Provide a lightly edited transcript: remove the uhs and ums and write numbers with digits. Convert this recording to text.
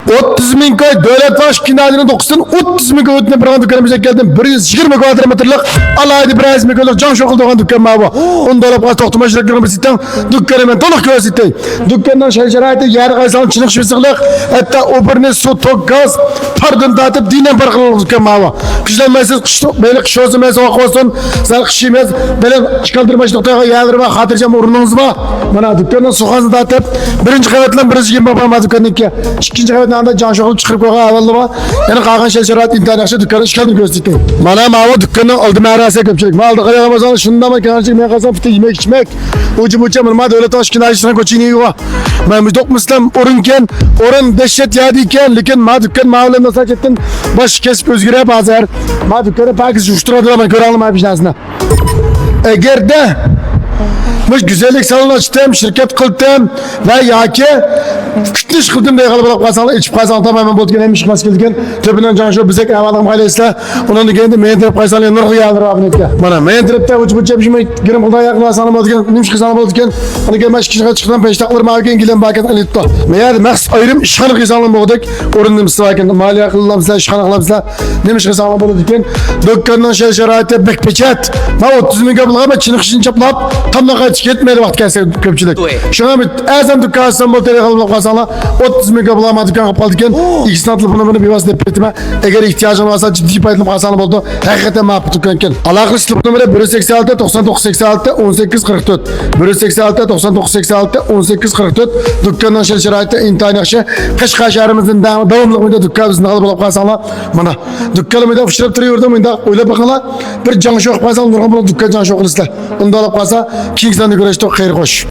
30 ming koy davlat bosh kinoning 9dan 30 ming koy o'tni bir dükkanımıza geldim. 120 kvadratmetrlik alaydı bir azmi koylar can şokul doğan dükkan mı bu? Onda olap az toxtuma şirketlerimiz sitten dükkanı ben to'liq ko'rsatay. Dükkandan sharoiti yer qaysan chiniq shivsiqliq, hatta o'pirni suv, tok, gaz, pardon tatib dinen bir qilib dükkan mı bu? Qishlanmaysiz, böyle qish o'zimiz o'qosin, sal qishimiz, böyle chiqaldirmash nuqtaga yaldir va xotirjam o'rningiz bor. Mana dükkandan suxasini tatib, birinchi qavatdan 120 ming dükkanninki, ikkinchi qavatdan anda can şokul chiqarib qo'ygan avvalda bor. Yana qolgan sharoit imtihon yaxshi dükkanni ishkalni ko'rsatay. Mana bu dükkanning oldi ma'rasi ko'pchilik. Malda qayoqqa borsangiz shundan kanchilik men qasam fita yemek içmek. Ucu buca mırma devlet aşkına işine koçini yuva. Ben müdok muslim orunken, orun dehşet yadiyken, lekin ma dükkan mağluğunda saçettin baş kesip özgüre bazar. Ma dükkanı pakiz uçturadır ama görelim abi şansına. Eğer de güzellik salonu açtım, şirket kıldım ve yaki kütüş kıldım diye kalıp kasalı, içip kasalı tamamen bozgen hem işi maskeldiken töbünden canşo bizek evadım kaylesle onun da kendi meyentirip kasalı nurgu yağdır abin etke. Bana meyentirip de uç buçça bir şey girim kıldan yakın kasalı bozgen, nimş kasalı bozgen onu gelmez kişi çıktan peştakları mağken gilen baket anıttı. Meyadi maks ayrım işkanı kasalı bozgen orunum sıvaken maliye kıllam size işkanı kıllam size nimş kasalı bozgen dükkandan şeraite bekpeçet ma 30 ming kapılgama çınık işini çaplap tamla kaç gitmedi vaqt kelsa köpçülük. Şuna bir azam dükkansan bu telefonla qasala 30 ming kapılgama dükkan kapalı diken ikisini atılıp bunu bir vasıta etme. Eğer ihtiyacın varsa ciddi paylıp qasala oldu. Hakikaten mağlup dükkan ken. Alaqlı sılıp numara 186 99 86 18 44 186 99 86 18 44 dükkandan şeraite intihar yaxşı Qashqar shahrimizning davomli dükkanimizni qilib qasala mana dükkanimda fışırıp turuyordum endi o'ylab baqala bir jan shoq qasal nurg'on dükkan jan shoq qilsizlar. Unda olib qasa Kings'dan görüştük xeyir xoş.